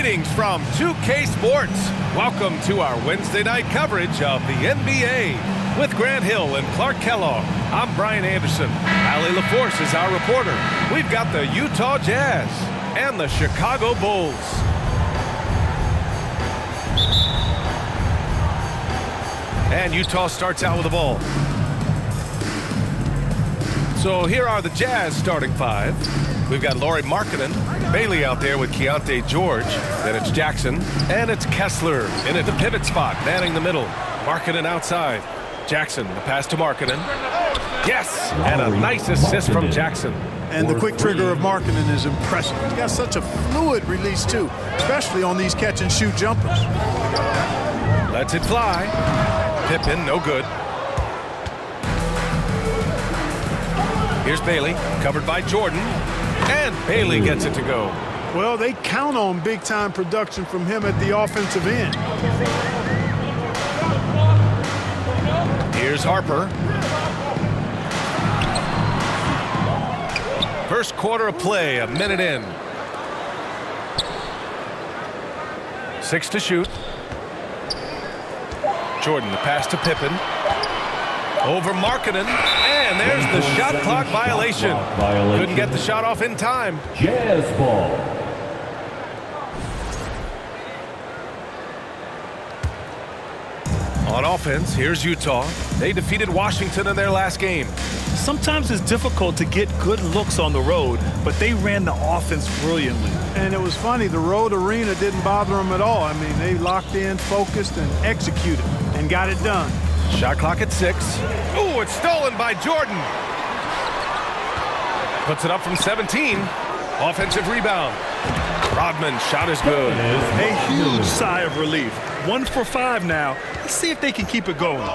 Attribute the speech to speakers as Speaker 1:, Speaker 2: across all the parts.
Speaker 1: Greetings from 2K Sports. Welcome to our Wednesday night coverage of the NBA. With Grant Hill and Clark Kellogg, I'm Brian Anderson. Allie LaForce is our reporter. We've got the Utah Jazz and the Chicago Bulls. And Utah starts out with the ball. So here are the Jazz starting five. We've got Lauri Markkanen, Bailey out there with Keontae George. Then it's Jackson, and it's Kessler in at the pivot spot, manning the middle. Markkanen outside. Jackson, the pass to Markkanen. Yes, and a nice assist from Jackson.
Speaker 2: And the quick trigger of Markkanen is impressive. He's got such a fluid release, too, especially on these catch-and-shoot jumpers.
Speaker 1: Lets it fly. Pippen, no good. Here's Bailey, covered by Jordan. And Bailey gets it to go.
Speaker 2: Well, they count on big-time production from him at the offensive end.
Speaker 1: Here's Harper. First quarter of play, a minute in. 6 to shoot. Jordan, the pass to Pippen. Over Markkanen, and there's the shot clock violation. Couldn't get the shot off in time.
Speaker 3: Jazz ball.
Speaker 1: On offense, here's Utah. They defeated Washington in their last game.
Speaker 4: Sometimes it's difficult to get good looks on the road, but they ran the offense brilliantly.
Speaker 2: And it was funny, the road arena didn't bother them at all. I mean, they locked in, focused, and executed, and got it done.
Speaker 1: Shot clock at 6. Ooh, it's stolen by Jordan. Puts it up from 17. Offensive rebound. Rodman, shot is good.
Speaker 4: A huge sigh of relief. 1 for 5 now. Let's see if they can keep it going.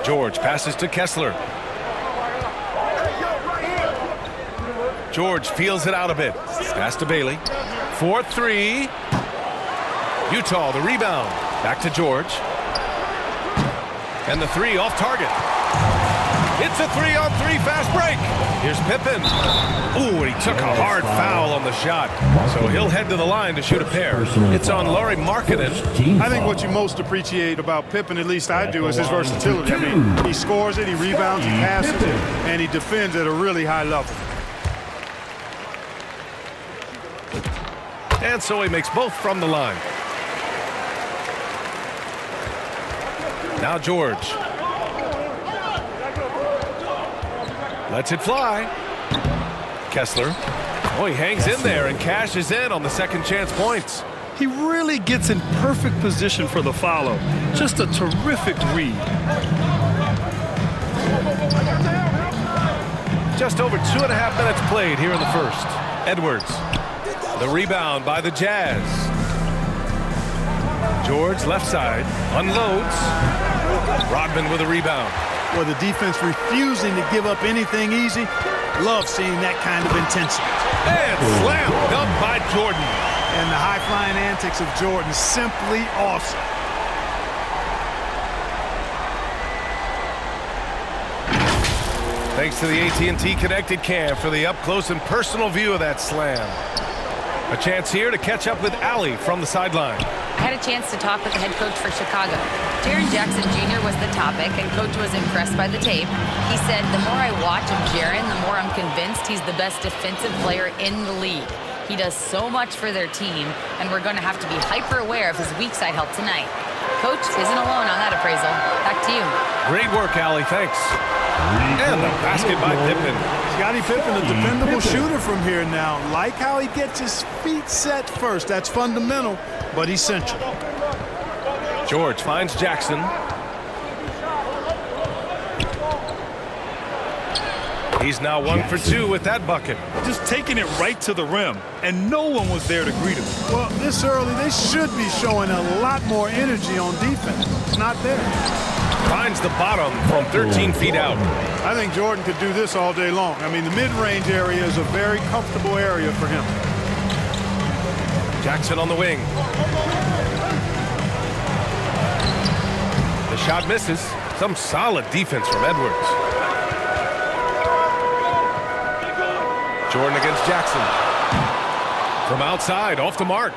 Speaker 1: George passes to Kessler. George feels it out a bit. Pass to Bailey. 4-3. Utah, the rebound. Back to George. And the 3 off target. It's a 3-on-3 fast break. Here's Pippen. Ooh, and he took a hard foul on the shot. So he'll head to the line to shoot a pair. It's on Lauri Markkanen.
Speaker 2: I think what you most appreciate about Pippen, at least I do, is his versatility. I mean, he scores it, he rebounds, he passes it, and he defends at a really high level.
Speaker 1: And so he makes both from the line. Now George. Lets it fly. Kessler. Oh, he hangs in there and cashes in on the second chance points.
Speaker 4: He really gets in perfect position for the follow. Just a terrific read.
Speaker 1: Just over 2.5 minutes played here in the first. Edwards. The rebound by the Jazz. George, left side, unloads. Rodman with a rebound.
Speaker 2: Well, the defense refusing to give up anything easy. Love seeing that kind of intensity.
Speaker 1: And slam dunk by Jordan.
Speaker 2: And the high-flying antics of Jordan, simply awesome.
Speaker 1: Thanks to the AT&T Connected Cam for the up-close and personal view of that slam. A chance here to catch up with Allie from the sideline.
Speaker 5: I had a chance to talk with the head coach for Chicago. Jaren Jackson Jr. was the topic, and Coach was impressed by the tape. He said, the more I watch of Jaren, the more I'm convinced he's the best defensive player in the league. He does so much for their team, and we're going to have to be hyper-aware of his weak side help tonight. Coach isn't alone on that appraisal. Back to you.
Speaker 1: Great work, Allie. Thanks. And the basket by Pippen.
Speaker 2: Scottie Pippen, a dependable shooter from here now. Like how he gets his feet set first. That's fundamental, but essential.
Speaker 1: George finds Jackson. He's now 1 for 2 with that bucket.
Speaker 4: Just taking it right to the rim, and no one was there to greet him.
Speaker 2: Well, this early, they should be showing a lot more energy on defense. It's not there.
Speaker 1: Finds the bottom from 13 feet out.
Speaker 2: I think Jordan could do this all day long. I mean, the mid-range area is a very comfortable area for him.
Speaker 1: Jackson on the wing. The shot misses. Some solid defense from Edwards. Jordan against Jackson. From outside, off the mark.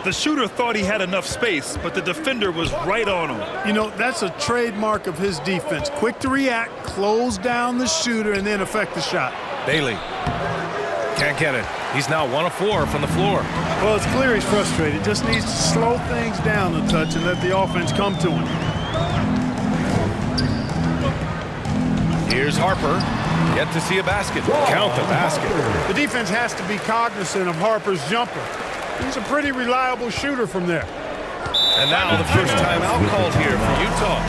Speaker 4: The shooter thought he had enough space, but the defender was right on him.
Speaker 2: You know, that's a trademark of his defense. Quick to react, close down the shooter, and then affect the shot.
Speaker 1: Bailey can't get it. He's now 1 of 4 from the floor.
Speaker 2: Well, it's clear he's frustrated. Just needs to slow things down a touch and let the offense come to him.
Speaker 1: Here's Harper. Yet to see a basket. Count the basket.
Speaker 2: The defense has to be cognizant of Harper's jumper. He's a pretty reliable shooter from there.
Speaker 1: And now the first timeout called here for Utah.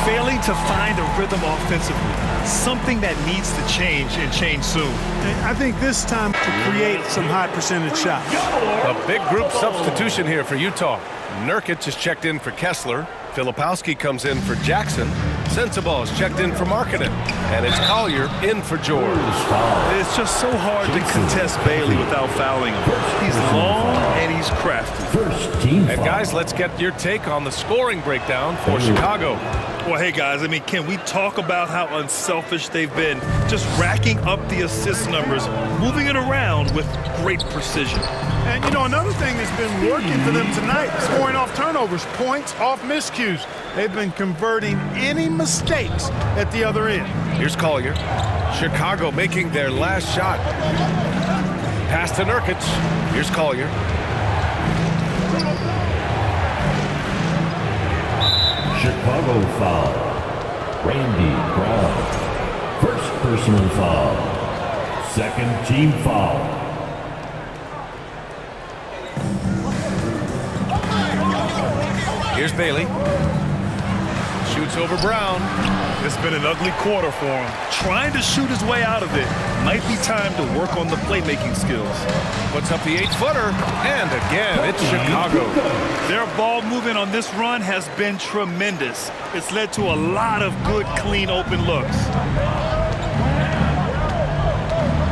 Speaker 4: Failing to find a rhythm offensively. Something that needs to change and change soon.
Speaker 2: And I think this time to create some high percentage shots.
Speaker 1: A big group substitution here for Utah. Nurkic is checked in for Kessler. Filipowski comes in for Jackson. Sensabaugh is checked in for Markkanen. And it's Collier in for George.
Speaker 4: It's just so hard to contest Bailey without fouling him. He's long and he's crafty.
Speaker 1: And guys, let's get your take on the scoring breakdown for Chicago.
Speaker 4: Well, hey, guys, I mean, can we talk about how unselfish they've been? Just racking up the assist numbers, moving it around with great precision.
Speaker 2: And, you know, another thing that's been working for them tonight, scoring off turnovers, points off miscues. They've been converting any mistakes at the other end.
Speaker 1: Here's Collier. Chicago making their last shot. Pass to Nurkic. Here's Collier.
Speaker 3: Chicago foul. Randy Brown. First personal foul. Second team foul.
Speaker 1: Here's Bailey. Shoots over Brown.
Speaker 4: It's been an ugly quarter for him. Trying to shoot his way out of it. Might be time to work on the playmaking skills.
Speaker 1: Puts up the 8-footer. And again, it's Chicago.
Speaker 4: Their ball movement on this run has been tremendous. It's led to a lot of good, clean, open looks.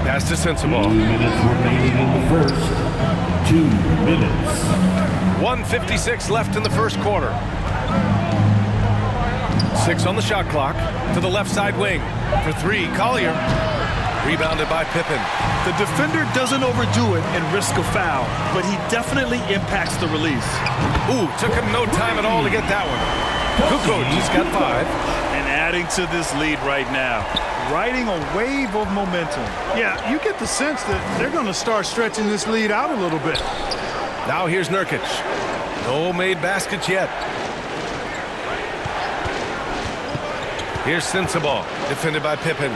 Speaker 1: Pass to Sensabaugh.
Speaker 3: 2 minutes remaining in the first. 2 minutes.
Speaker 1: 1:56 left in the first quarter. 6 on the shot clock. To the left side wing. For 3, Collier. Rebounded by Pippen.
Speaker 4: The defender doesn't overdo it and risk a foul, but he definitely impacts the release.
Speaker 1: Ooh, took him no time at all to get that one. Kukoc has got 5.
Speaker 4: And adding to this lead right now. Riding a wave of momentum.
Speaker 2: Yeah, you get the sense that they're going to start stretching this lead out a little bit.
Speaker 1: Now here's Nurkic. No made baskets yet. Here's Sensabaugh, defended by Pippen.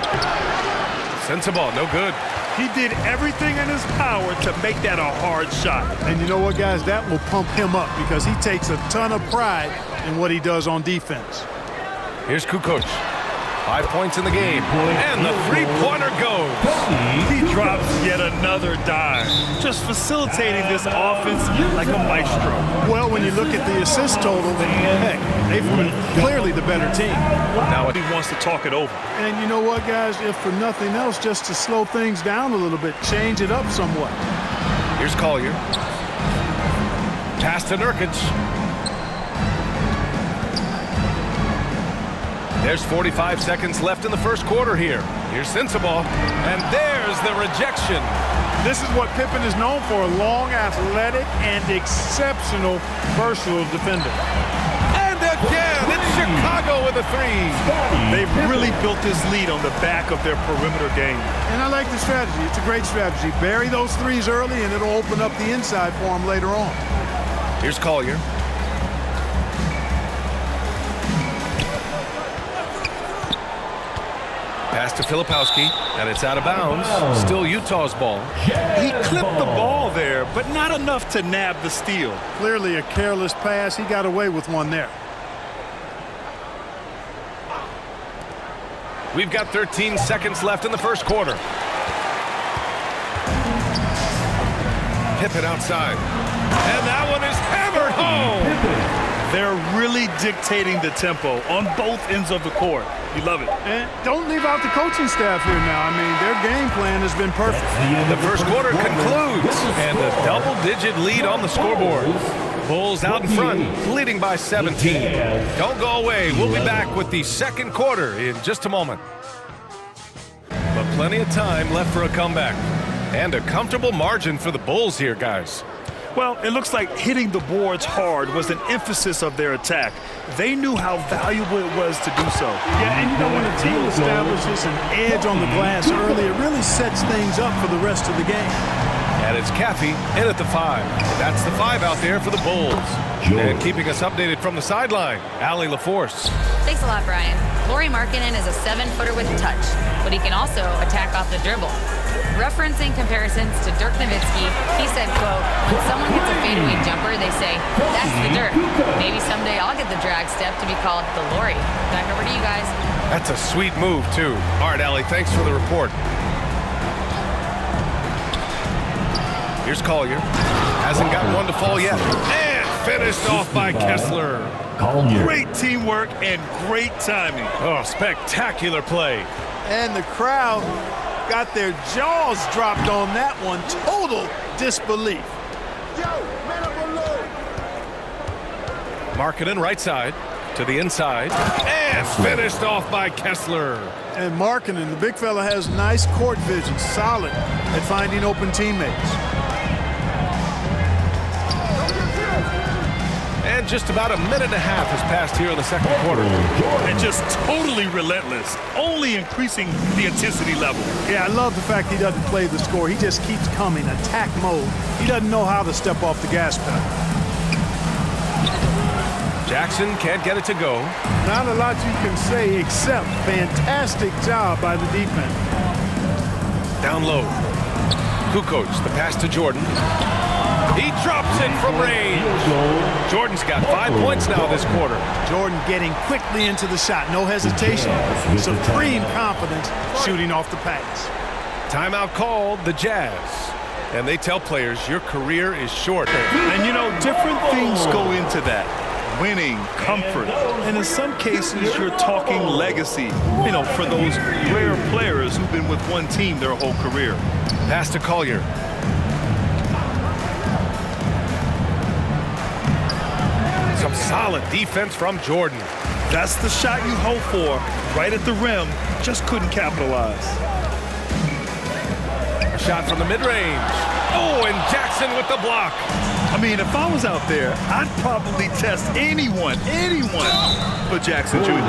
Speaker 1: Sensabaugh, no good.
Speaker 4: He did everything in his power to make that a hard shot.
Speaker 2: And you know what, guys? That will pump him up because he takes a ton of pride in what he does on defense.
Speaker 1: Here's Kukoc. 5 points in the game. And the three-pointer goes.
Speaker 4: He drops yet another dime. Just facilitating this offense like a maestro.
Speaker 2: Well, when you look at the assist total, heck, they've been clearly the better team.
Speaker 4: Now he wants to talk it over.
Speaker 2: And you know what, guys? If for nothing else, just to slow things down a little bit, change it up somewhat.
Speaker 1: Here's Collier. Pass to Nurkic. There's 45 seconds left in the first quarter here. Here's Sensabaugh. And there's the rejection.
Speaker 2: This is what Pippen is known for, a long, athletic, and exceptional versatile defender.
Speaker 1: And again, it's Chicago with a 3.
Speaker 4: They've really built this lead on the back of their perimeter game.
Speaker 2: And I like the strategy. It's a great strategy. Bury those threes early, and it'll open up the inside for them later on.
Speaker 1: Here's Collier. Pass to Filipowski, and it's out of bounds. Still Utah's ball.
Speaker 4: He clipped the ball there, but not enough to nab the steal.
Speaker 2: Clearly a careless pass. He got away with one there.
Speaker 1: We've got 13 seconds left in the first quarter. Pippen outside. And that one is hammered home.
Speaker 4: They're really dictating the tempo on both ends of the court. You love it.
Speaker 2: And don't leave out the coaching staff here now. I mean, their game plan has been perfect.
Speaker 1: The first quarter concludes, and a double-digit lead on the scoreboard. Bulls out in front, leading by 17. Don't go away. We'll be back with the second quarter in just a moment. But plenty of time left for a comeback. And a comfortable margin for the Bulls here, guys.
Speaker 4: Well, it looks like hitting the boards hard was an emphasis of their attack. They knew how valuable it was to do so.
Speaker 2: Yeah, and you know, when a team establishes an edge on the glass early, it really sets things up for the rest of the game.
Speaker 1: And it's Caffey in at the 5. That's the 5 out there for the Bulls. And keeping us updated from the sideline, Allie LaForce.
Speaker 5: Thanks a lot, Brian. Lauri Markkanen is a 7-footer with touch, but he can also attack off the dribble. Referencing comparisons to Dirk Nowitzki, he said, quote, when someone hits a fadeaway jumper, they say, that's the Dirk. Maybe someday I'll get the drag step to be called the Lauri. Back over to you guys.
Speaker 1: That's a sweet move, too. All right, Allie, thanks for the report. Here's Collier. Hasn't got one to fall yet. And finished off by Kessler.
Speaker 4: Great teamwork and great timing.
Speaker 1: Oh, spectacular play.
Speaker 2: And the crowd got their jaws dropped on that one. Total disbelief.
Speaker 1: Markkanen right side to the inside. And finished off by Kessler.
Speaker 2: And Markkanen, the big fella, has nice court vision, solid at finding open teammates.
Speaker 1: And just about a minute and a half has passed here in the second quarter.
Speaker 4: And just totally relentless, only increasing the intensity level.
Speaker 2: Yeah, I love the fact he doesn't play the score. He just keeps coming, attack mode. He doesn't know how to step off the gas pedal.
Speaker 1: Jackson can't get it to go.
Speaker 2: Not a lot you can say except fantastic job by the defense.
Speaker 1: Down low. Kukoc, the pass to Jordan. He drops it from range. Jordan's got 5 points now this quarter.
Speaker 2: Jordan getting quickly into the shot. No hesitation. Supreme confidence shooting off the pass.
Speaker 1: Timeout called, the Jazz. And they tell players, your career is short.
Speaker 4: And, you know, different things go into that. Winning, comfort, and in some cases, you're talking legacy, you know, for those rare players who've been with one team their whole career.
Speaker 1: Pass to Collier. Some solid defense from Jordan.
Speaker 4: That's the shot you hope for, right at the rim, just couldn't capitalize.
Speaker 1: A shot from the mid-range. Oh, and Jackson with the block.
Speaker 4: I mean, if I was out there, I'd probably test anyone but Jackson Jr.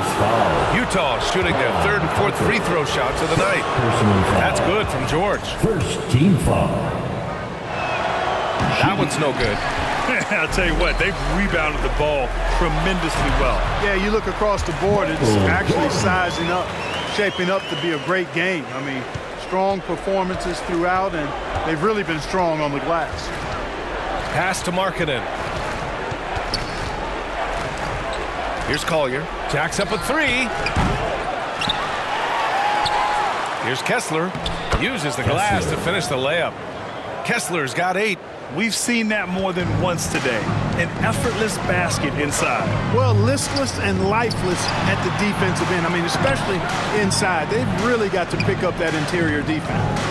Speaker 1: Utah shooting their third and fourth free throw shots of the night. That's good from George.
Speaker 3: First team foul.
Speaker 1: That one's no good.
Speaker 4: I'll tell you what, they've rebounded the ball tremendously well.
Speaker 2: Yeah, you look across the board, it's actually sizing up, shaping up to be a great game. I mean, strong performances throughout, and they've really been strong on the glass.
Speaker 1: Pass to Markkanen. Here's Collier. Jacks up a 3. Here's Kessler. Uses the glass to finish the layup. Kessler's got 8.
Speaker 4: We've seen that more than once today. An effortless basket inside.
Speaker 2: Well, listless and lifeless at the defensive end. I mean, especially inside. They've really got to pick up that interior defense.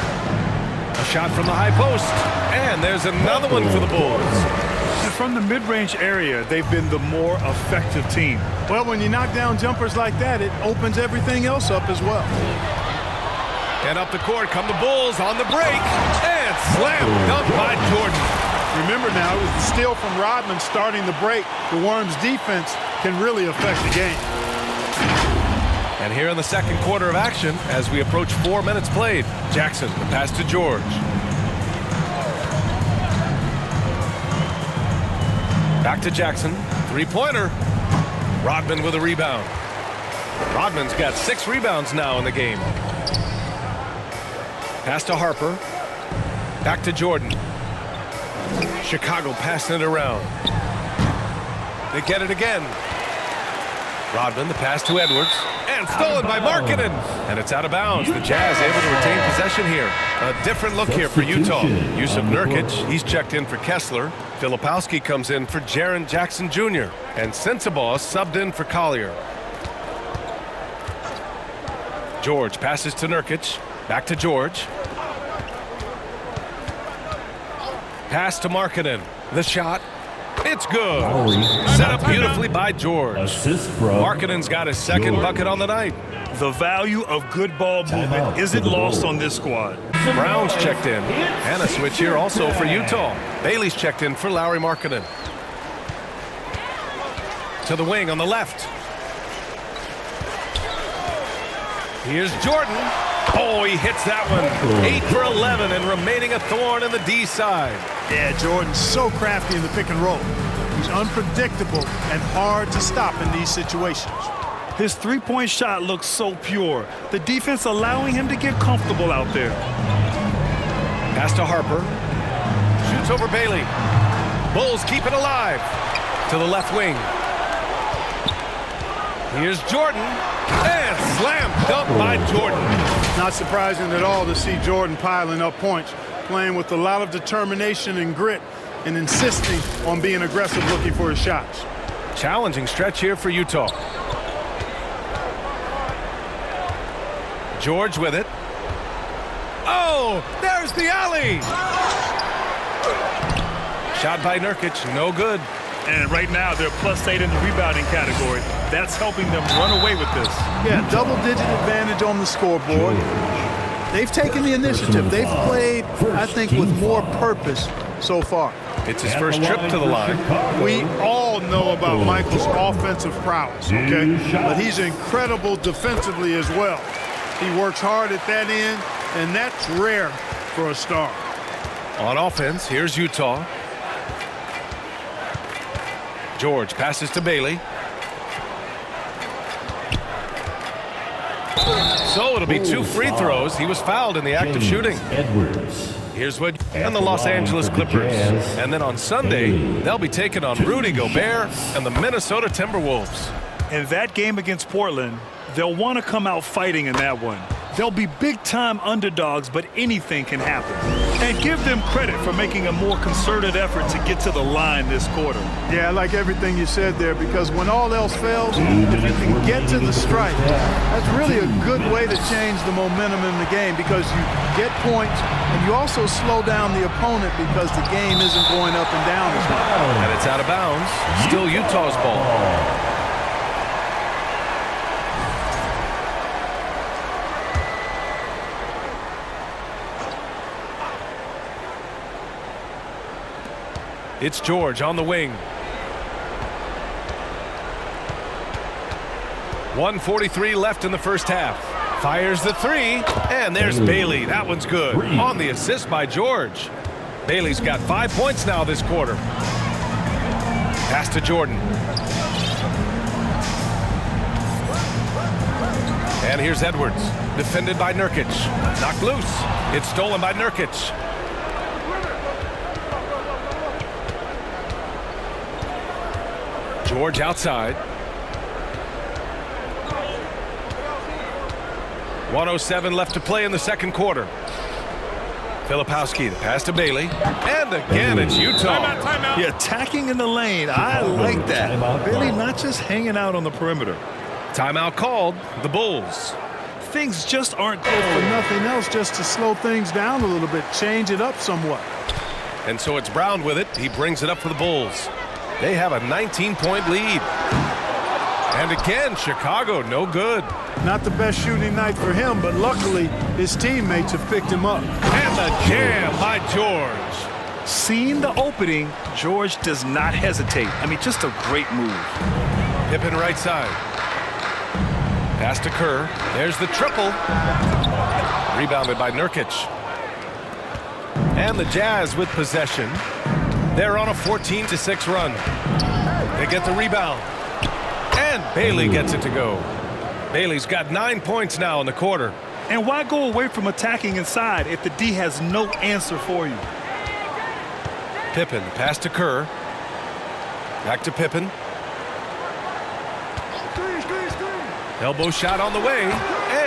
Speaker 1: A shot from the high post. And there's another one for the Bulls.
Speaker 4: And from the mid-range area, they've been the more effective team.
Speaker 2: Well, when you knock down jumpers like that, it opens everything else up as well.
Speaker 1: And up the court come the Bulls on the break. And slam dunk by Jordan.
Speaker 2: Remember now, it was the steal from Rodman starting the break. The Worms' defense can really affect the game.
Speaker 1: And here in the second quarter of action, as we approach 4 minutes played, Jackson, the pass to George. Back to Jackson, three-pointer. Rodman with a rebound. Rodman's got 6 rebounds now in the game. Pass to Harper. Back to Jordan. Chicago passing it around. They get it again. Rodman, the pass to Edwards. And stolen by Markkanen. And it's out of bounds. The Jazz able to retain possession here. A different look here for Utah. Yusuf Nurkic, he's checked in for Kessler. Filipowski comes in for Jaren Jackson Jr. And Sensabaugh subbed in for Collier. George passes to Nurkic. Back to George. Pass to Markkanen. The shot. It's good. Set up beautifully by George.
Speaker 3: Assist from
Speaker 1: Markkanen's got his second bucket on the night.
Speaker 4: The value of good ball movement isn't lost on this squad.
Speaker 1: Brown's checked in. And a switch here also for Utah. Bailey's checked in for Lauri Markkanen. To the wing on the left. Here's Jordan. Oh, he hits that one. 8 for 11 and remaining a thorn in the D side.
Speaker 2: Yeah, Jordan's so crafty in the pick and roll. He's unpredictable and hard to stop in these situations.
Speaker 4: His three-point shot looks so pure. The defense allowing him to get comfortable out there.
Speaker 1: Pass to Harper. Shoots over Bailey. Bulls keep it alive. To the left wing. Here's Jordan. And slam dunk by Jordan.
Speaker 2: Not surprising at all to see Jordan piling up points, playing with a lot of determination and grit, and insisting on being aggressive looking for his shots.
Speaker 1: Challenging stretch here for Utah. George with it. Oh, there's the alley. Shot by Nurkic, no good.
Speaker 4: And right now, they're +8 in the rebounding category. That's helping them run away with this.
Speaker 2: Yeah, double-digit advantage on the scoreboard. They've taken the initiative. They've played, I think, with more purpose so far.
Speaker 1: It's his first trip to the line.
Speaker 2: We all know about Michael's offensive prowess, okay? But he's incredible defensively as well. He works hard at that end, and that's rare for a star.
Speaker 1: On offense, here's Utah. George passes to Bailey. So it'll be 2 free throws. He was fouled in the act of shooting. Here's what and the Los Angeles Clippers. And then on Sunday, they'll be taking on Rudy Gobert and the Minnesota Timberwolves.
Speaker 4: In that game against Portland, they'll want to come out fighting in that one. They'll be big-time underdogs, but anything can happen. And give them credit for making a more concerted effort to get to the line this quarter.
Speaker 2: Yeah, I like everything you said there, because when all else fails, if you can get to the stripe, that's really a good way to change the momentum in the game, because you get points and you also slow down the opponent because the game isn't going up and down as much.
Speaker 1: And it's out of bounds. Still Utah's ball. It's George on the wing. 1:43 left in the first half. Fires the three, and there's Bailey. That one's good. On the assist by George. Bailey's got 5 points now this quarter. Pass to Jordan. And here's Edwards. Defended by Nurkic. Knocked loose. It's stolen by Nurkic. George outside. 1:07 left to play in the second quarter. Filipowski, the pass to Bailey. And again, it's Utah.
Speaker 4: Yeah, attacking in the lane. I like that. Bailey not just hanging out on the perimeter.
Speaker 1: Timeout called. The Bulls.
Speaker 4: Things just aren't good
Speaker 2: For nothing else, just to slow things down a little bit, change it up somewhat.
Speaker 1: And so it's Brown with it. He brings it up for the Bulls. They have a 19-point lead. And again, Chicago, no good.
Speaker 2: Not the best shooting night for him, but luckily his teammates have picked him up.
Speaker 1: And the jam by George.
Speaker 4: Seeing the opening, George does not hesitate. I mean, just a great move.
Speaker 1: Pippen right side. Pass to Kerr. There's the triple. Rebounded by Nurkic. And the Jazz with possession. They're on a 14-6 run. They get the rebound. And Bailey gets it to go. Bailey's got 9 points now in the quarter.
Speaker 4: And why go away from attacking inside if the D has no answer for you?
Speaker 1: Pippen, pass to Kerr. Back to Pippen. Elbow shot on the way.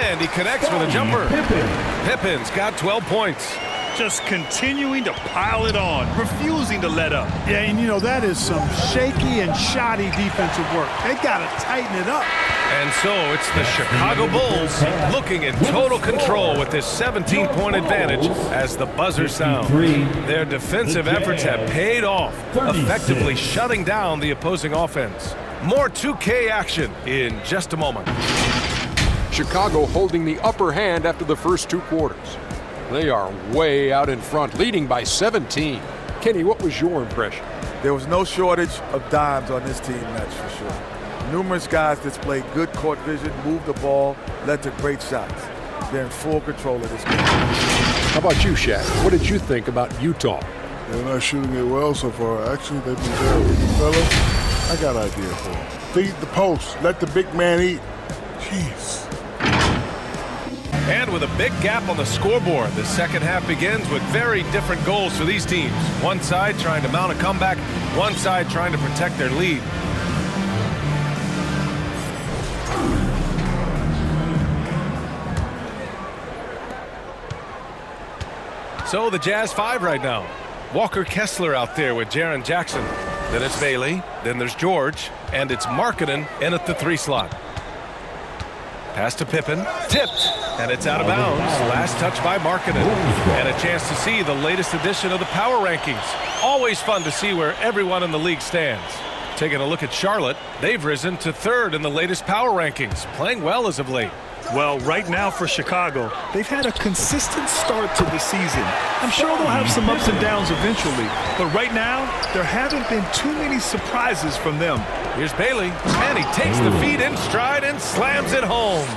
Speaker 1: And he connects with a jumper. Pippen's got 12 points.
Speaker 4: just continuing to pile it on, refusing to let up.
Speaker 2: Yeah, and you know, that is some shaky and shoddy defensive work. They got to tighten it up.
Speaker 1: And so it's the Chicago Bulls looking in total control with this 17-point advantage as the buzzer sounds. Their defensive efforts have paid off, effectively shutting down the opposing offense. More 2K action in just a moment.
Speaker 6: Chicago holding the upper hand after the first two quarters. They are way out in front, leading by 17. Kenny, what was your impression?
Speaker 7: There was no shortage of dimes on this team, that's for sure. Numerous guys displayed good court vision, moved the ball, led to great shots. They're in full control of this game.
Speaker 6: How about you, Shaq? What did you think about Utah?
Speaker 8: They're not shooting it well so far. Actually, they've been very weak. Fellas, I got an idea for them. Feed the post. Let the big man eat. Jeez.
Speaker 1: And with a big gap on the scoreboard, the second half begins with very different goals for these teams. One side trying to mount a comeback, one side trying to protect their lead. So the Jazz 5 right now. Walker Kessler out there with Jaren Jackson. Then it's Bailey, then there's George, and it's Markkanen in at the 3 slot. Pass to Pippen, tipped, and it's out of bounds. Last touch by Markkanen. And a chance to see the latest edition of the power rankings. Always fun to see where everyone in the league stands. Taking a look at Charlotte, they've risen to 3rd in the latest power rankings, playing well as of late.
Speaker 4: Well, right now for Chicago, they've had a consistent start to the season. I'm sure they'll have some ups and downs eventually, but right now, there haven't been too many surprises from them.
Speaker 1: Here's Bailey, and he takes the feed in stride and slams it home.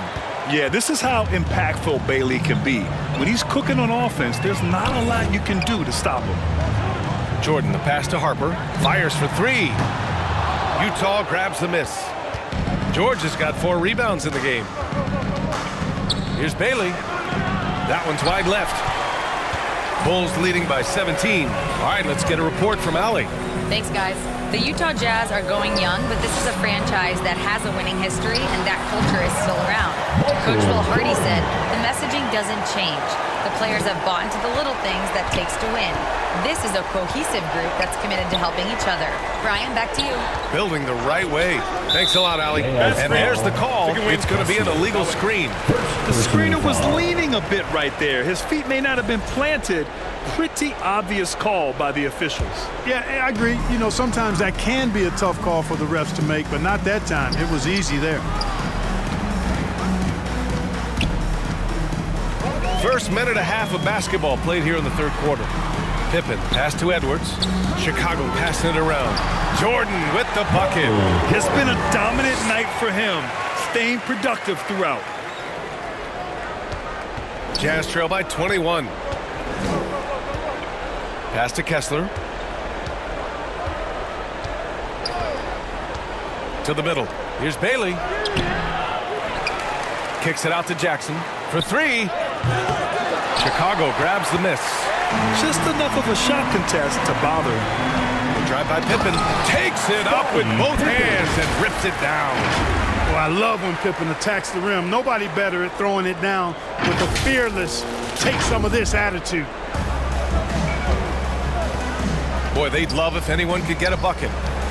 Speaker 4: Yeah, this is how impactful Bailey can be. When he's cooking on offense, there's not a lot you can do to stop him.
Speaker 1: Jordan, the pass to Harper, fires for 3. Utah grabs the miss. George has got 4 rebounds in the game. Here's Bailey. That one's wide left. Bulls leading by 17. All right, let's get a report from Allie.
Speaker 5: Thanks, guys. The Utah Jazz are going young, but this is a franchise that has a winning history, and that culture is still around. Coach Will Hardy said, the messaging doesn't change. The players have bought into the little things that takes to win. This is a cohesive group that's committed to helping each other. Brian, back to you.
Speaker 1: Building the right way. Thanks a lot, Allie. And there's the call. It's going to be an illegal screen.
Speaker 4: The screener was leaning a bit right there. His feet may not have been planted. Pretty obvious call by the officials.
Speaker 2: Yeah, I agree. You know, sometimes that can be a tough call for the refs to make, but not that time. It was easy there.
Speaker 1: First minute and a half of basketball played here in the 3rd quarter. Pippen, pass to Edwards. Chicago passing it around. Jordan with the bucket.
Speaker 4: It's been a dominant night for him, staying productive throughout.
Speaker 1: Jazz trail by 21. Pass to Kessler. To the middle. Here's Bailey. Kicks it out to Jackson for 3. Chicago grabs the miss.
Speaker 4: Just enough of a shot contest to bother him.
Speaker 1: The drive by Pippen. Takes it up with both hands and rips it down.
Speaker 2: Well, I love when Pippen attacks the rim. Nobody better at throwing it down with a fearless, take some of this attitude.
Speaker 1: Boy, they'd love if anyone could get a bucket.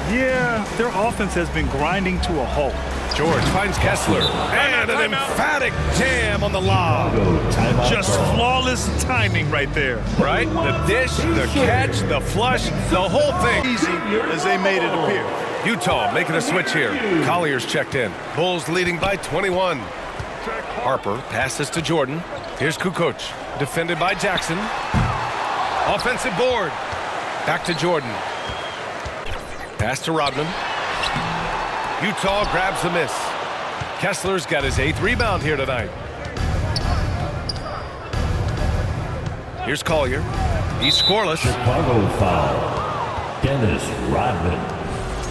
Speaker 4: Yeah, their offense has been grinding to a halt.
Speaker 1: George finds Kessler. And an emphatic jam on the lob.
Speaker 4: Just flawless timing right there.
Speaker 1: Right? The dish, the catch, the flush, the whole thing.
Speaker 2: Easy as they made it appear.
Speaker 1: Utah making a switch here. Collier's checked in. Bulls leading by 21. Harper passes to Jordan. Here's Kukoc. Defended by Jackson. Offensive board. Back to Jordan. Pass to Rodman. Utah grabs the miss. Kessler's got his 8th rebound here tonight. Here's Collier. He's scoreless.
Speaker 3: Chicago foul. Dennis Rodman.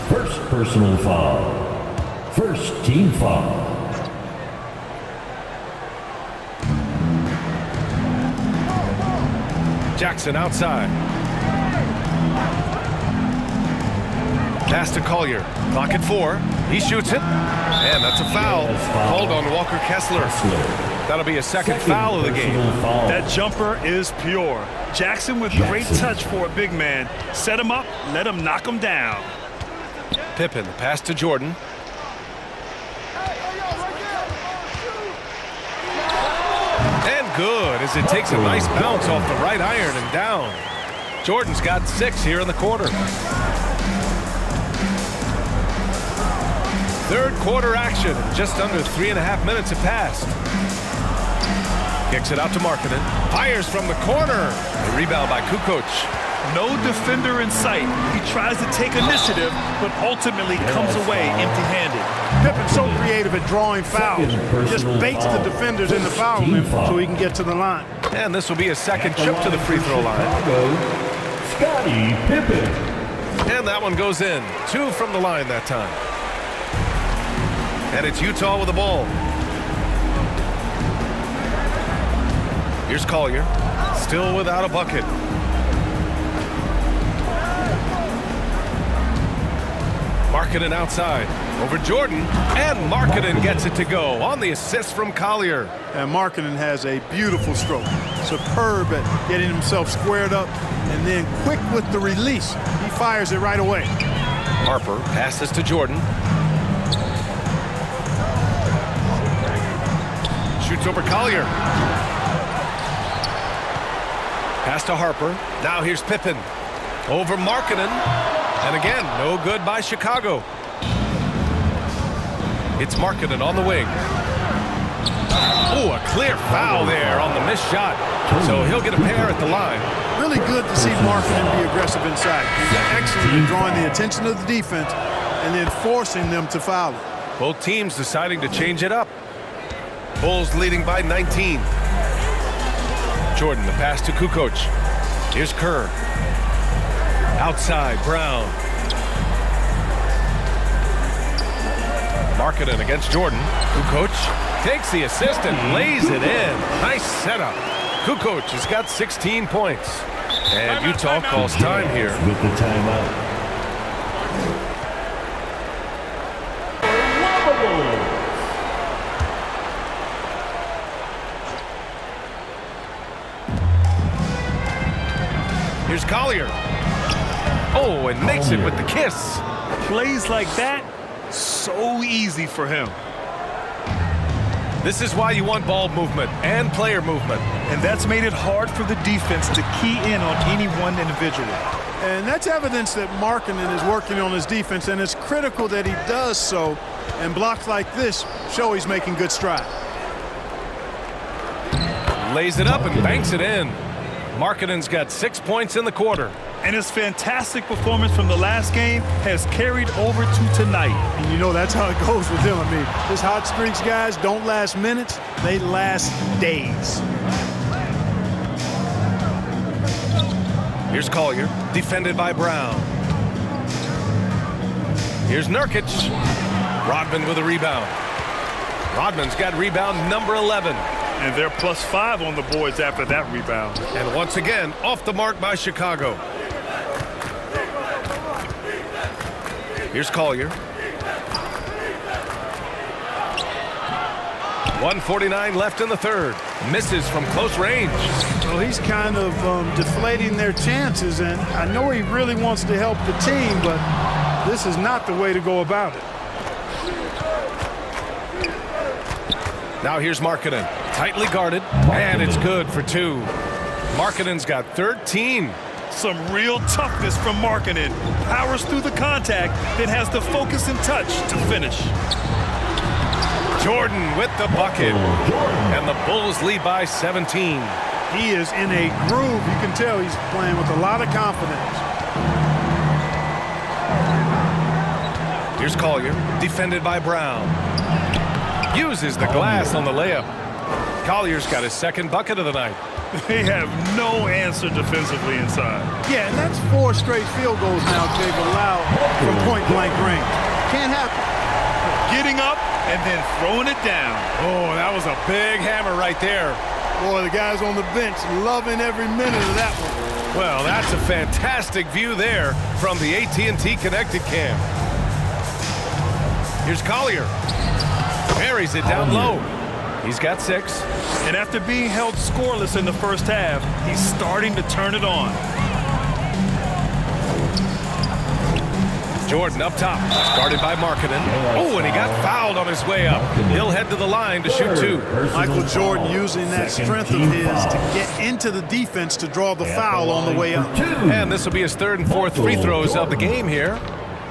Speaker 3: First personal foul. First team foul.
Speaker 1: Jackson outside. Pass to Collier. Clock at 4. He shoots it. And that's a foul. Called on Walker Kessler. That'll be a second foul of the game.
Speaker 4: That jumper is pure. Jackson with great touch for a big man. Set him up, let him knock him down.
Speaker 1: Pippen, the pass to Jordan. And good, as it takes a nice bounce off the right iron and down. Jordan's got 6 here in the quarter. Third quarter action. Just under 3.5 minutes have passed. Kicks it out to Markkanen. Fires from the corner. A rebound by Kukoc.
Speaker 4: No defender in sight. He tries to take initiative, but ultimately comes away empty-handed.
Speaker 2: Pippen's so creative at drawing fouls. Just baits the defenders into fouling him so he can get to the line.
Speaker 1: And this will be a second trip to the free throw line.
Speaker 3: Scottie Pippen.
Speaker 1: And that one goes in. 2 from the line that time. And it's Utah with the ball. Here's Collier. Still without a bucket. Markkanen outside. Over Jordan. And Markkanen gets it to go on the assist from Collier.
Speaker 2: And Markkanen has a beautiful stroke. Superb at getting himself squared up and then quick with the release. He fires it right away.
Speaker 1: Harper passes to Jordan. Shoots over Collier. Pass to Harper. Now here's Pippen. Over Markkanen. And again, no good by Chicago. It's Markkanen on the wing. Oh, a clear foul there on the missed shot. So he'll get a pair at the line.
Speaker 2: Really good to see Markkanen be aggressive inside. He's excellent in drawing the attention of the defense and then forcing them to foul him.
Speaker 1: Both teams deciding to change it up. Bulls leading by 19. Jordan, the pass to Kukoc. Here's Kerr. Outside, Brown. Markkanen against Jordan. Kukoc takes the assist and lays it in. Nice setup. Kukoc has got 16 points. And Utah calls time here.
Speaker 3: With the timeout.
Speaker 1: Here's Collier. Oh, and makes it with the kiss.
Speaker 4: Plays like that, so easy for him.
Speaker 1: This is why you want ball movement and player movement.
Speaker 4: And that's made it hard for the defense to key in on any one individual.
Speaker 2: And that's evidence that Markkanen is working on his defense, and it's critical that he does so. And blocks like this show he's making good stride.
Speaker 1: Lays it up and banks it in. Markkanen's got 6 points in the quarter.
Speaker 4: And his fantastic performance from the last game has carried over to tonight.
Speaker 2: And you know that's how it goes with him. I mean, his hot streaks, guys, don't last minutes. They last days.
Speaker 1: Here's Collier, defended by Brown. Here's Nurkic. Rodman with a rebound. Rodman's got rebound number 11.
Speaker 4: And they're +5 on the boards after that rebound.
Speaker 1: And once again, off the mark by Chicago. Here's Collier. 1:49 left in the third. Misses from close range.
Speaker 2: Well, he's kind of deflating their chances, and I know he really wants to help the team, but this is not the way to go about it.
Speaker 1: Now here's Markkanen. Tightly guarded, and it's good for 2. Markkanen's got 13.
Speaker 4: Some real toughness from Markkanen. Powers through the contact, then has the focus and touch to finish.
Speaker 1: Jordan with the bucket. And the Bulls lead by 17.
Speaker 2: He is in a groove. You can tell he's playing with a lot of confidence.
Speaker 1: Here's Collier, defended by Brown. Uses the glass on the layup. Collier's got his second bucket of the night.
Speaker 4: They have no answer defensively inside.
Speaker 2: Yeah, and that's 4 straight field goals now they've allowed from point-blank range. Can't happen.
Speaker 4: Getting up and then throwing it down.
Speaker 1: Oh, that was a big hammer right there.
Speaker 2: Boy, the guys on the bench loving every minute of that one.
Speaker 1: Well, that's a fantastic view there from the AT&T Connected Cam. Here's Collier. Buries it down low. He's got 6.
Speaker 4: And after being held scoreless in the first half, he's starting to turn it on.
Speaker 1: Jordan up top, guarded by Markkanen. Oh, and he got fouled on his way up. He'll head to the line to shoot two.
Speaker 2: Michael Jordan using that strength of his to get into the defense to draw the foul on the way up.
Speaker 1: And this will be his third and fourth free throws of the game here.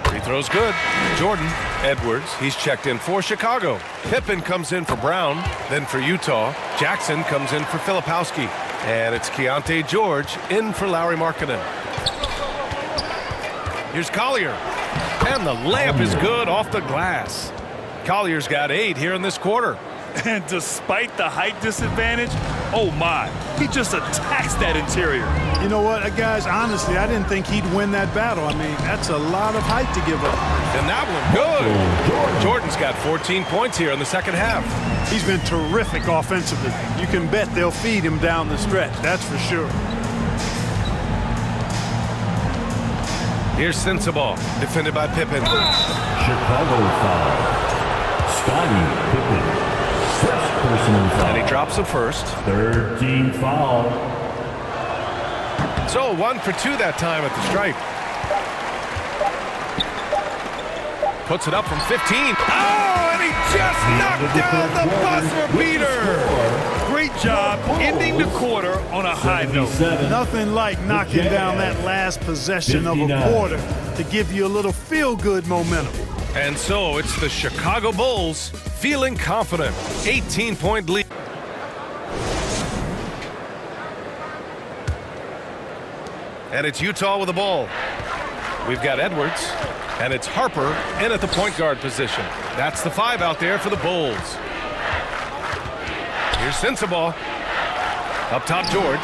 Speaker 1: Free throws good. Jordan, Edwards, he's checked in for Chicago. Pippen comes in for Brown, then for Utah. Jackson comes in for Filipowski. And it's Keontae George in for Lauri Markkanen. Here's Collier. And the layup is good off the glass. Collier's got 8 here in this quarter.
Speaker 4: And despite the height disadvantage, oh my, he just attacks that interior.
Speaker 2: You know what, guys, honestly, I didn't think he'd win that battle. I mean, that's a lot of height to give up.
Speaker 1: And that one, good. Jordan's got 14 points here in the second half.
Speaker 2: He's been terrific offensively. You can bet they'll feed him down the stretch, that's for sure.
Speaker 1: Here's Sensabaugh, defended by Pippen.
Speaker 3: Chicago foul. Scottie Pippen. First personal foul.
Speaker 1: And he drops the first.
Speaker 3: 13 foul.
Speaker 1: So 1 for 2 that time at the stripe. Puts it up from 15. Oh, and he just knocked down the buzzer beater.
Speaker 4: Great job ending the quarter on a high note.
Speaker 2: Nothing like knocking down that last possession of a quarter to give you a little feel-good momentum.
Speaker 1: And so it's the Chicago Bulls feeling confident. 18-point lead. And it's Utah with the ball. We've got Edwards, and it's Harper in at the point guard position. That's the 5 out there for the Bulls. Here's Sensabaugh. Up top, George.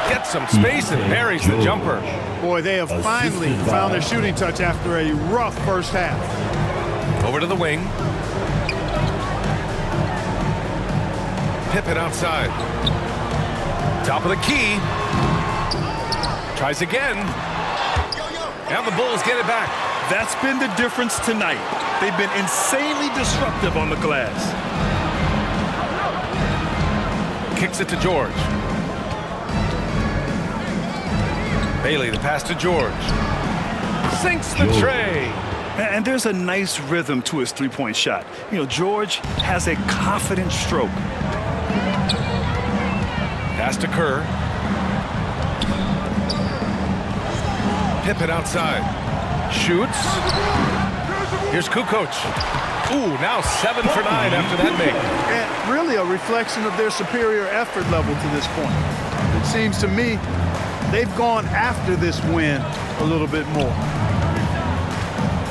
Speaker 1: Gets some space and buries the jumper.
Speaker 2: Boy, they have finally found their shooting touch after a rough first half.
Speaker 1: Over to the wing. Pippen outside. Top of the key. Tries again. And the Bulls get it back.
Speaker 4: That's been the difference tonight. They've been insanely disruptive on the glass.
Speaker 1: Kicks it to George. Bailey, the pass to George. Sinks the tray.
Speaker 4: And there's a nice rhythm to his three-point shot. You know, George has a confident stroke.
Speaker 1: Pass to Kerr. Pippen outside. Shoots. Here's Kukoc. Ooh, now 7 for 9 after that make.
Speaker 2: And really a reflection of their superior effort level to this point. It seems to me they've gone after this win a little bit more.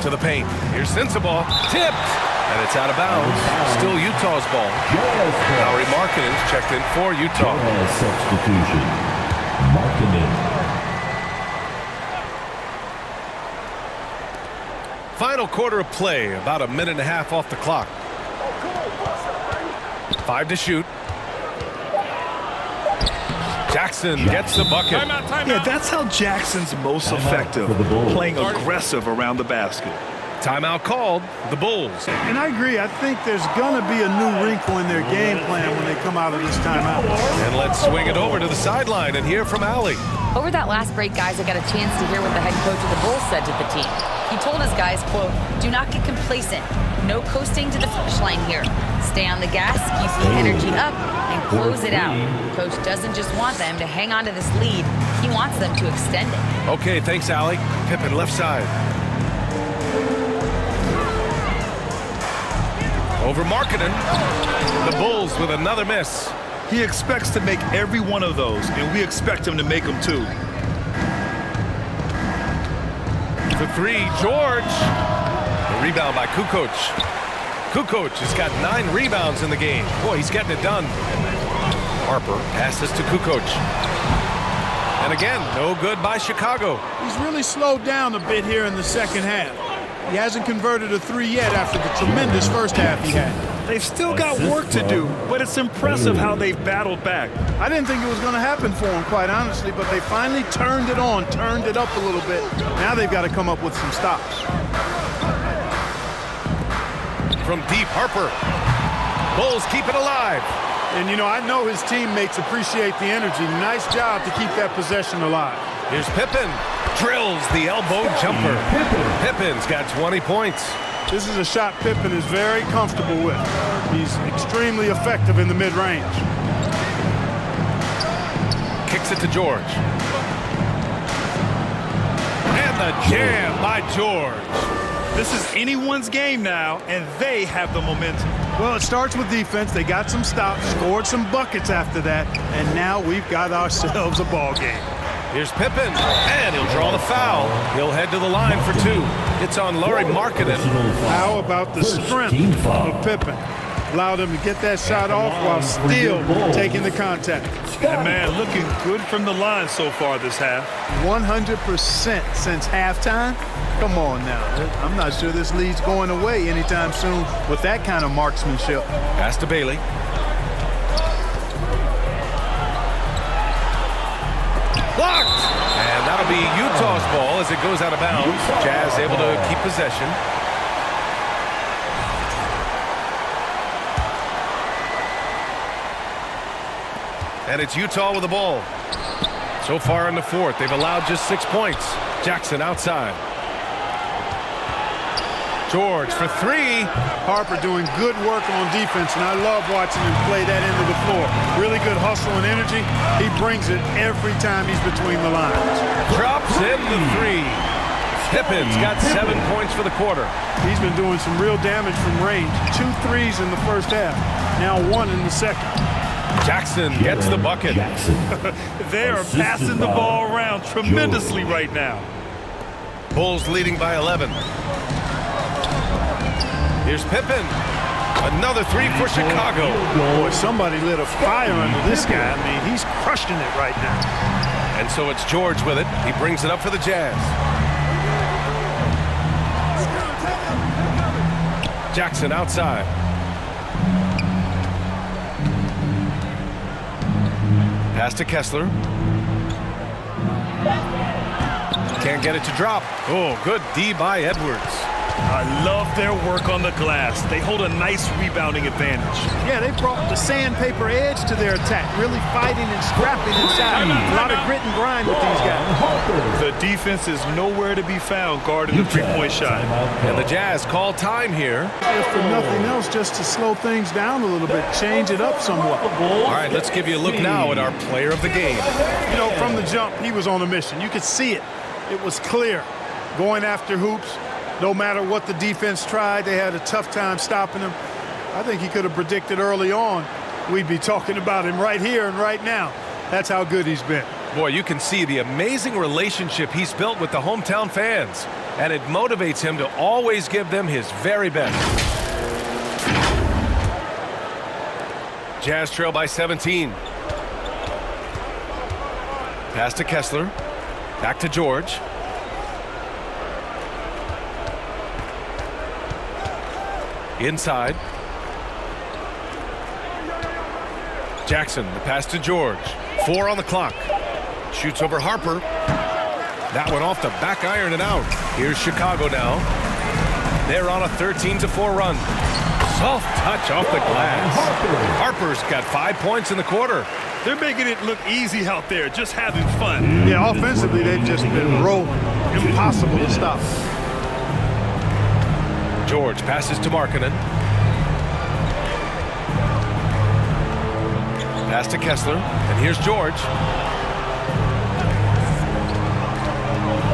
Speaker 1: To the paint. Here's Sensabaugh. Tipped. And it's out of bounds. Still Utah's ball. Lauri Markkanen's checked in for Utah.
Speaker 3: Substitution. Markkanen.
Speaker 1: Final quarter of play, about a minute and a half off the clock. 5 to shoot. Jackson gets the bucket.
Speaker 4: Yeah, that's how Jackson's most effective, playing aggressive around the basket.
Speaker 1: Timeout called, the Bulls.
Speaker 2: And I agree, I think there's going to be a new wrinkle in their game plan when they come out of this timeout.
Speaker 1: And let's swing it over to the sideline and hear from Allie.
Speaker 5: Over that last break, guys, I got a chance to hear what the head coach of the Bulls said to the team. He told his guys, quote, "Do not get complacent. No coasting to the finish line here. Stay on the gas, keep the energy up, and close it out." Coach doesn't just want them to hang on to this lead. He wants them to extend it.
Speaker 1: Okay, thanks, Allie. Pippen left side. Over Markkanen. The Bulls with another miss.
Speaker 4: He expects to make every one of those, and we expect him to make them too.
Speaker 1: For 3, George. The rebound by Kukoc. Kukoc has got 9 rebounds in the game. Boy, he's getting it done. Harper passes to Kukoc. And again, no good by Chicago.
Speaker 2: He's really slowed down a bit here in the second half. He hasn't converted a 3 yet after the tremendous first half he had.
Speaker 4: They've still got work to do, but it's impressive how they've battled back.
Speaker 2: I didn't think it was going to happen for him, quite honestly, but they finally turned it on, turned it up a little bit. Now they've got to come up with some stops.
Speaker 1: From deep, Harper. Bulls keep it alive.
Speaker 2: And, you know, I know his teammates appreciate the energy. Nice job to keep that possession alive.
Speaker 1: Here's Pippen. Drills the elbow jumper. Pippen's got 20 points.
Speaker 2: This is a shot Pippen is very comfortable with. He's extremely effective in the mid-range.
Speaker 1: Kicks it to George. And the jam by George.
Speaker 4: This is anyone's game now, and they have the momentum.
Speaker 2: Well, it starts with defense. They got some stops, scored some buckets after that, and now we've got ourselves a ball game.
Speaker 1: Here's Pippen, and he'll draw the foul. He'll head to the line for two. It's on Lauri Markkanen.
Speaker 2: How about the strength of Pippen? Allowed him to get that shot off while still taking the contact.
Speaker 4: And man, looking good from the line so far this half.
Speaker 2: 100% since halftime. Come on now. I'm not sure this lead's going away anytime soon with that kind of marksmanship.
Speaker 1: Pass to Bailey. Blocked! And that'll be Utah's ball as it goes out of bounds. Jazz able to keep possession. And it's Utah with the ball. So far in the fourth, they've allowed just 6 points. Jackson outside. George for three.
Speaker 2: Harper doing good work on defense, and I love watching him play that end of the floor. Really good hustle and energy. He brings it every time he's between the lines.
Speaker 1: Drops in the three. Pippen's got 7 points for the quarter.
Speaker 2: He's been doing some real damage from range. 2 threes in the first half, now 1 in the second.
Speaker 1: Jackson gets the bucket.
Speaker 4: They are passing the ball around tremendously right now.
Speaker 1: Bulls leading by 11. Here's Pippen. Another three for Chicago.
Speaker 2: Boy, somebody lit a fire under this guy. I mean, he's crushing it right now.
Speaker 1: And so it's George with it. He brings it up for the Jazz. Jackson outside. Pass to Kessler. Can't get it to drop. Oh, good D by Edwards.
Speaker 4: I love their work on the glass. They hold a nice rebounding advantage.
Speaker 2: Yeah, they brought the sandpaper edge to their attack, really fighting and scrapping inside. A lot of grit and grind with these guys.
Speaker 4: The defense is nowhere to be found guarding the three-point shot.
Speaker 1: And the Jazz call time here.
Speaker 2: If for nothing else, just to slow things down a little bit, change it up somewhat.
Speaker 1: All right, let's give you a look now at our player of the game.
Speaker 2: You know, from the jump, he was on a mission. You could see it. It was clear. Going after hoops. No matter what the defense tried, they had a tough time stopping him. I think he could have predicted early on we'd be talking about him right here and right now. That's how good he's been.
Speaker 1: Boy, you can see the amazing relationship he's built with the hometown fans, and it motivates him to always give them his very best. Jazz trail by 17. Pass to Kessler. Back to George. Inside. Jackson, the pass to George. 4 on the clock. Shoots over Harper. That one off the back iron and out. Here's Chicago now. They're on a 13-4 run. Soft touch off the glass. Harper's got 5 points in the quarter.
Speaker 4: They're making it look easy out there, just having fun.
Speaker 2: Yeah, offensively, they've just been rolling. Impossible to stop.
Speaker 1: George passes to Markkanen. Pass to Kessler, and here's George.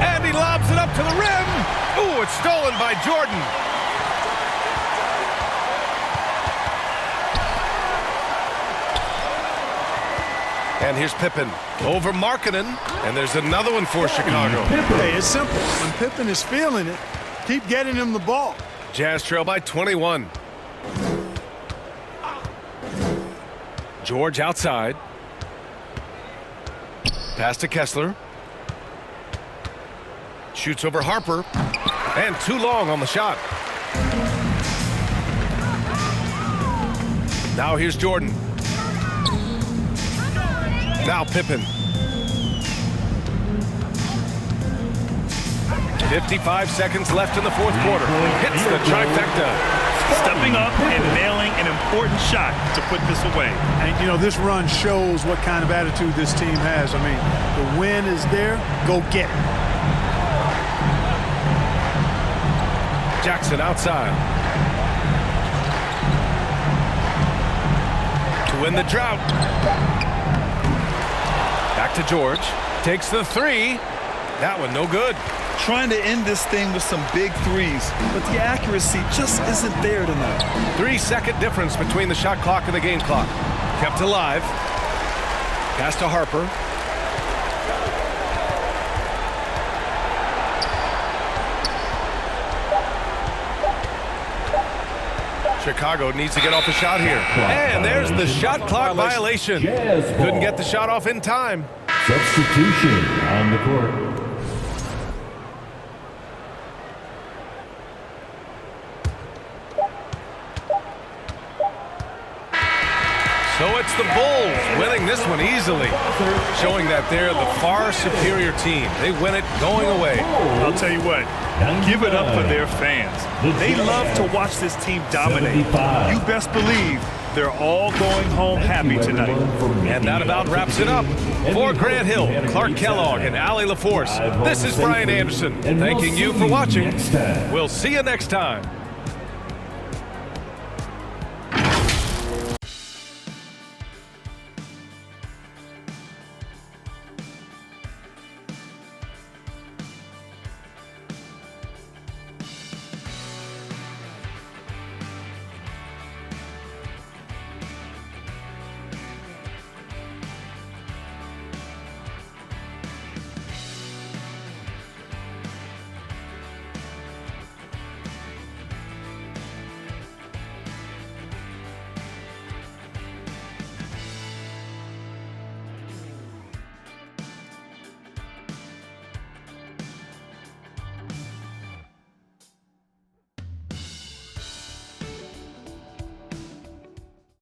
Speaker 1: And he lobs it up to the rim. Ooh, it's stolen by Jordan. And here's Pippen over Markkanen, and there's another one for Chicago.
Speaker 2: Hey, it's simple. When Pippen is feeling it, keep getting him the ball.
Speaker 1: Jazz trail by 21. George outside. Pass to Kessler. Shoots over Harper. And too long on the shot. Now here's Jordan. Now Pippen. 55 seconds left in the fourth quarter. Hits the trifecta.
Speaker 4: stepping up and nailing an important shot to put this away.
Speaker 2: And, you know, this run shows what kind of attitude this team has. I mean, the win is there. Go get it.
Speaker 1: Jackson outside. To win the drought. Back to George. Takes the three. That one no good.
Speaker 4: Trying to end this thing with some big threes, but the accuracy just isn't there tonight.
Speaker 1: 3-second difference between the shot clock and the game clock. Kept alive. Pass to Harper. Chicago needs to get off a shot here. And there's the shot clock violation. Couldn't get the shot off in time.
Speaker 3: Substitution on the court.
Speaker 1: So it's the Bulls winning this one easily, showing that they're the far superior team. They win it going away.
Speaker 4: I'll tell you what, give it up for their fans. They love to watch this team dominate. You best believe they're all going home happy tonight.
Speaker 1: And that about wraps it up. For Grant Hill, Clark Kellogg, and Allie LaForce, this is Brian Anderson, thanking you for watching. We'll see you next time.